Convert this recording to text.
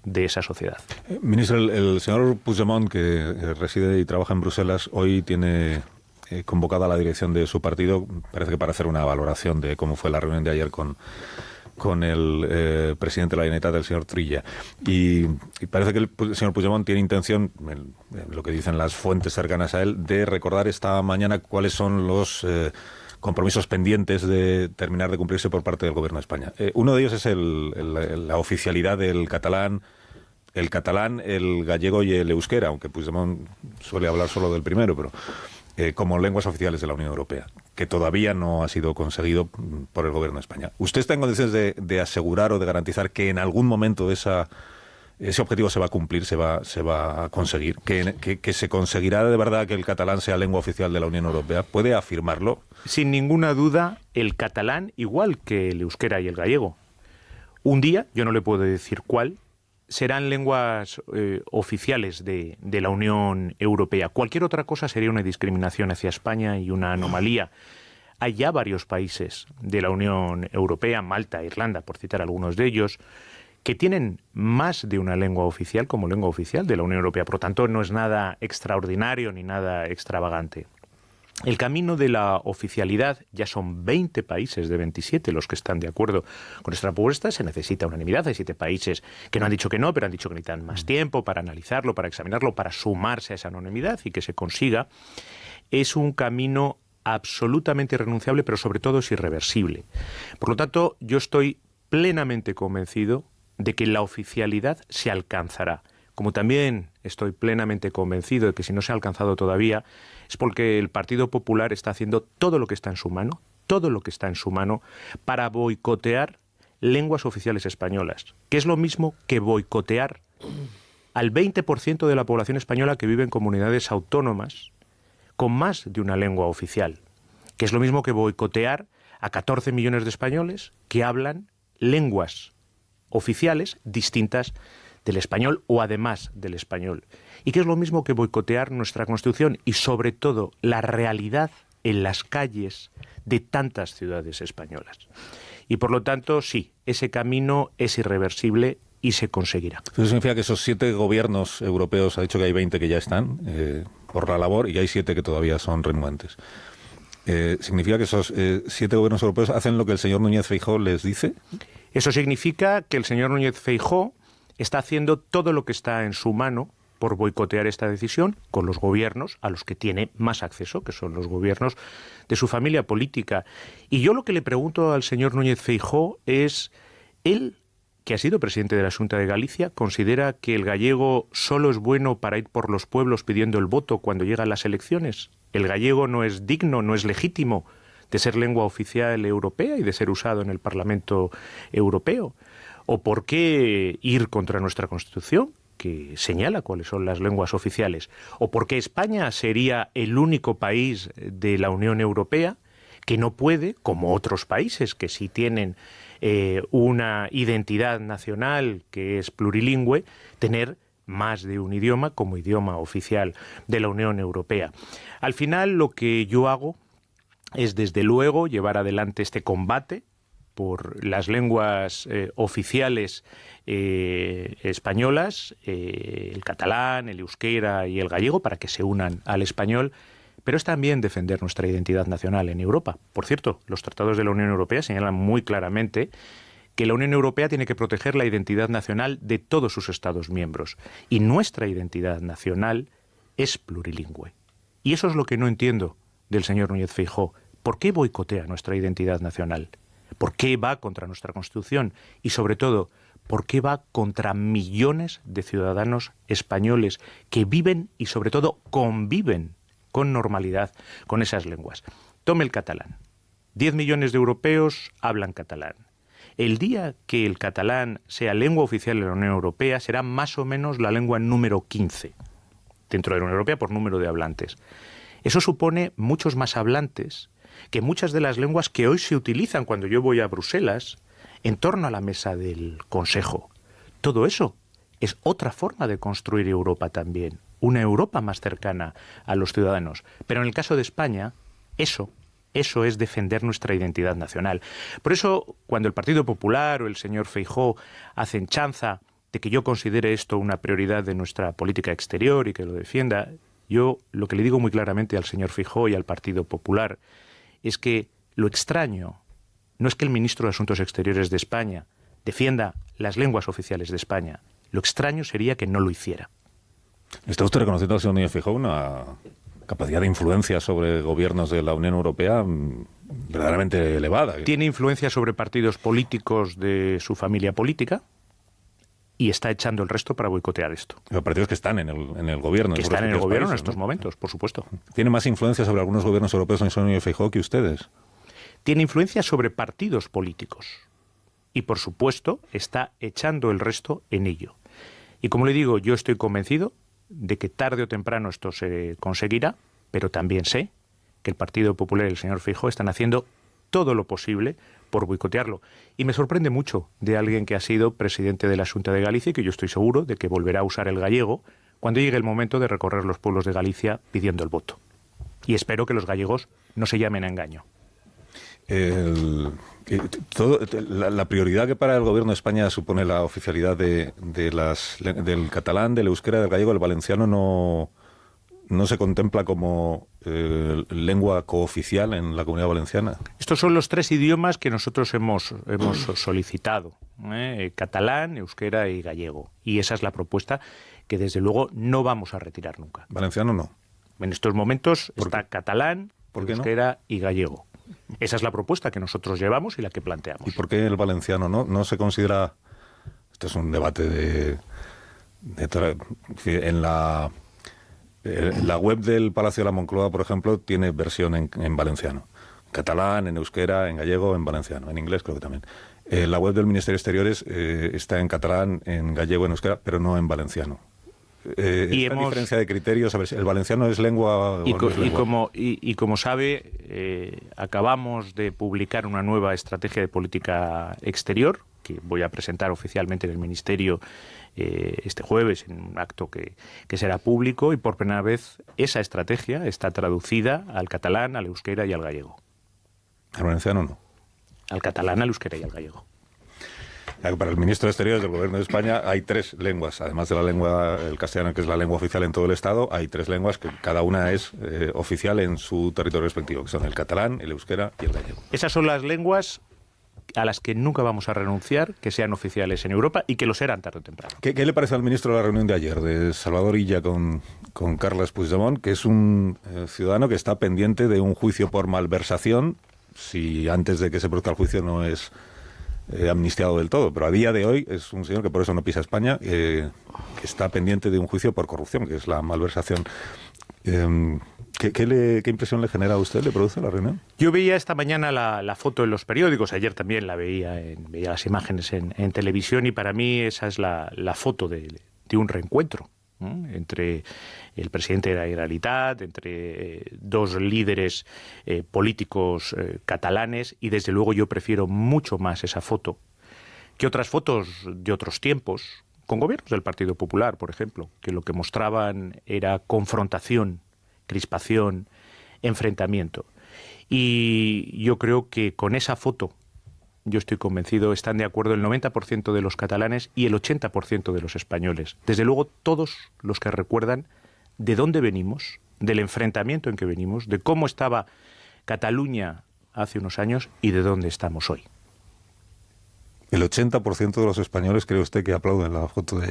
de esa sociedad. Ministro, el señor Puigdemont, que reside y trabaja en Bruselas, hoy tiene convocada a la dirección de su partido, parece que para hacer una valoración de cómo fue la reunión de ayer con el presidente de la Generalitat, el señor Trilla. Y parece que el señor Puigdemont tiene intención, lo que dicen las fuentes cercanas a él, de recordar esta mañana cuáles son los compromisos pendientes de terminar de cumplirse por parte del Gobierno de España. Uno de ellos es la oficialidad del catalán, el gallego y el euskera, aunque Puigdemont suele hablar solo del primero, pero como lenguas oficiales de la Unión Europea, que todavía no ha sido conseguido por el Gobierno de España. ¿Usted está en condiciones de asegurar o de garantizar que en algún momento ese objetivo se va a cumplir, se va a conseguir, que se conseguirá de verdad que el catalán sea lengua oficial de la Unión Europea? ¿Puede afirmarlo? Sin ninguna duda, el catalán, igual que el euskera y el gallego, un día, yo no le puedo decir cuál, serán lenguas oficiales de la Unión Europea. Cualquier otra cosa sería una discriminación hacia España y una anomalía. Hay ya varios países de la Unión Europea, Malta, Irlanda, por citar algunos de ellos, que tienen más de una lengua oficial como lengua oficial de la Unión Europea. Por lo tanto, no es nada extraordinario ni nada extravagante. El camino de la oficialidad, ya son 20 países de 27 los que están de acuerdo con nuestra propuesta. Se necesita unanimidad. Hay 7 países que no han dicho que no, pero han dicho que necesitan más tiempo para analizarlo, para examinarlo, para sumarse a esa unanimidad y que se consiga. Es un camino absolutamente irrenunciable, pero sobre todo es irreversible. Por lo tanto, yo estoy plenamente convencido de que la oficialidad se alcanzará. Como también estoy plenamente convencido de que si no se ha alcanzado todavía es porque el Partido Popular está haciendo todo lo que está en su mano, para boicotear lenguas oficiales españolas, que es lo mismo que boicotear al 20% de la población española que vive en comunidades autónomas con más de una lengua oficial, que es lo mismo que boicotear a 14 millones de españoles que hablan lenguas oficiales distintas del español o además del español. Y que es lo mismo que boicotear nuestra Constitución y sobre todo la realidad en las calles de tantas ciudades españolas. Y por lo tanto, sí, ese camino es irreversible y se conseguirá. Eso significa que esos 7 gobiernos europeos, ha dicho que hay 20 que ya están por la labor y hay 7 que todavía son renuentes. ¿Significa que esos 7 gobiernos europeos hacen lo que el señor Núñez Feijóo les dice? Eso significa que el señor Núñez Feijóo está haciendo todo lo que está en su mano por boicotear esta decisión con los gobiernos a los que tiene más acceso, que son los gobiernos de su familia política. Y yo lo que le pregunto al señor Núñez Feijóo es, él, que ha sido presidente de la Xunta de Galicia, ¿considera que el gallego solo es bueno para ir por los pueblos pidiendo el voto cuando llegan las elecciones? ¿El gallego no es digno, no es legítimo de ser lengua oficial europea y de ser usado en el Parlamento Europeo? ¿O por qué ir contra nuestra Constitución, que señala cuáles son las lenguas oficiales? ¿O por qué España sería el único país de la Unión Europea que no puede, como otros países que sí tienen una identidad nacional que es plurilingüe, tener más de un idioma como idioma oficial de la Unión Europea? Al final, lo que yo hago es, desde luego, llevar adelante este combate por las lenguas oficiales españolas, el catalán, el euskera y el gallego, para que se unan al español, pero es también defender nuestra identidad nacional en Europa. Por cierto, los tratados de la Unión Europea señalan muy claramente que la Unión Europea tiene que proteger la identidad nacional de todos sus Estados miembros, y nuestra identidad nacional es plurilingüe. Y eso es lo que no entiendo del señor Núñez Feijóo. ¿Por qué boicotea nuestra identidad nacional? ¿Por qué va contra nuestra Constitución? Y sobre todo, ¿por qué va contra millones de ciudadanos españoles que viven y sobre todo conviven con normalidad con esas lenguas? Tome el catalán. 10 millones de europeos hablan catalán. El día que el catalán sea lengua oficial de la Unión Europea será más o menos la lengua número 15 dentro de la Unión Europea por número de hablantes. Eso supone muchos más hablantes que muchas de las lenguas que hoy se utilizan cuando yo voy a Bruselas en torno a la mesa del Consejo. Todo eso es otra forma de construir Europa también, una Europa más cercana a los ciudadanos. Pero en el caso de España, eso es defender nuestra identidad nacional. Por eso, cuando el Partido Popular o el señor Feijóo hacen chanza de que yo considere esto una prioridad de nuestra política exterior y que lo defienda, yo lo que le digo muy claramente al señor Feijóo y al Partido Popular es que lo extraño no es que el ministro de Asuntos Exteriores de España defienda las lenguas oficiales de España. Lo extraño sería que no lo hiciera. ¿Está usted reconociendo al señor Núñez Feijóo una capacidad de influencia sobre gobiernos de la Unión Europea verdaderamente elevada? Tiene influencia sobre partidos políticos de su familia política y está echando el resto para boicotear esto. Los partidos que están en el gobierno. Que están en el gobierno en países, estos momentos, por supuesto. ¿Tiene más influencia sobre algunos gobiernos europeos el señor Núñez Feijóo que ustedes? Tiene influencia sobre partidos políticos y, por supuesto, está echando el resto en ello. Y como le digo, yo estoy convencido de que tarde o temprano esto se conseguirá, pero también sé que el Partido Popular y el señor Feijóo están haciendo todo lo posible por boicotearlo. Y me sorprende mucho de alguien que ha sido presidente de la Xunta de Galicia y que yo estoy seguro de que volverá a usar el gallego cuando llegue el momento de recorrer los pueblos de Galicia pidiendo el voto. Y espero que los gallegos no se llamen a engaño. La prioridad que para el gobierno de España supone la oficialidad del catalán, del euskera, del gallego, el valenciano no se contempla como lengua cooficial en la Comunidad Valenciana. Estos son los 3 idiomas que nosotros hemos solicitado, catalán, euskera y gallego. Y esa es la propuesta que desde luego no vamos a retirar nunca. Valenciano no. En estos momentos está catalán, euskera y gallego. Esa es la propuesta que nosotros llevamos y la que planteamos. ¿Y por qué el valenciano no se considera? Esto es un debate en la web del Palacio de la Moncloa, por ejemplo, tiene versión en valenciano. Catalán, en euskera, en gallego, en valenciano. En inglés creo que también. La web del Ministerio de Exteriores está en catalán, en gallego, en euskera, pero no en valenciano. Esta diferencia de criterios, a ver, ¿el valenciano es lengua o no es lengua? Y como sabe, acabamos de publicar una nueva estrategia de política exterior que voy a presentar oficialmente en el Ministerio este jueves en un acto que será público, y por primera vez esa estrategia está traducida al catalán, al euskera y al gallego. ¿Al valenciano no? Al catalán, al euskera y al gallego. Para el ministro de Exteriores del Gobierno de España hay 3 lenguas, además de la lengua, el castellano, que es la lengua oficial en todo el Estado, hay 3 lenguas que cada una es oficial en su territorio respectivo, que son el catalán, el euskera y el gallego. Esas son las lenguas a las que nunca vamos a renunciar, que sean oficiales en Europa y que lo serán tarde o temprano. ¿Qué le parece al ministro de la reunión de ayer, de Salvador Illa con Carles Puigdemont, que es un ciudadano que está pendiente de un juicio por malversación, si antes de que se produzca el juicio no es amnistiado del todo, pero a día de hoy es un señor que por eso no pisa España, que está pendiente de un juicio por corrupción, que es la malversación. ¿Qué impresión le genera a usted, le produce la reunión? Yo veía esta mañana la foto en los periódicos, ayer también la veía las imágenes en televisión, y para mí esa es la foto de un reencuentro entre el presidente de la Generalitat, entre 2 líderes políticos catalanes, y desde luego yo prefiero mucho más esa foto que otras fotos de otros tiempos, con gobiernos del Partido Popular, por ejemplo, que lo que mostraban era confrontación, crispación, enfrentamiento. Y yo creo que con esa foto, yo estoy convencido, están de acuerdo el 90% de los catalanes y el 80% de los españoles. Desde luego, todos los que recuerdan de dónde venimos, del enfrentamiento en que venimos, de cómo estaba Cataluña hace unos años y de dónde estamos hoy. ¿El 80% de los españoles cree usted que aplauden la foto de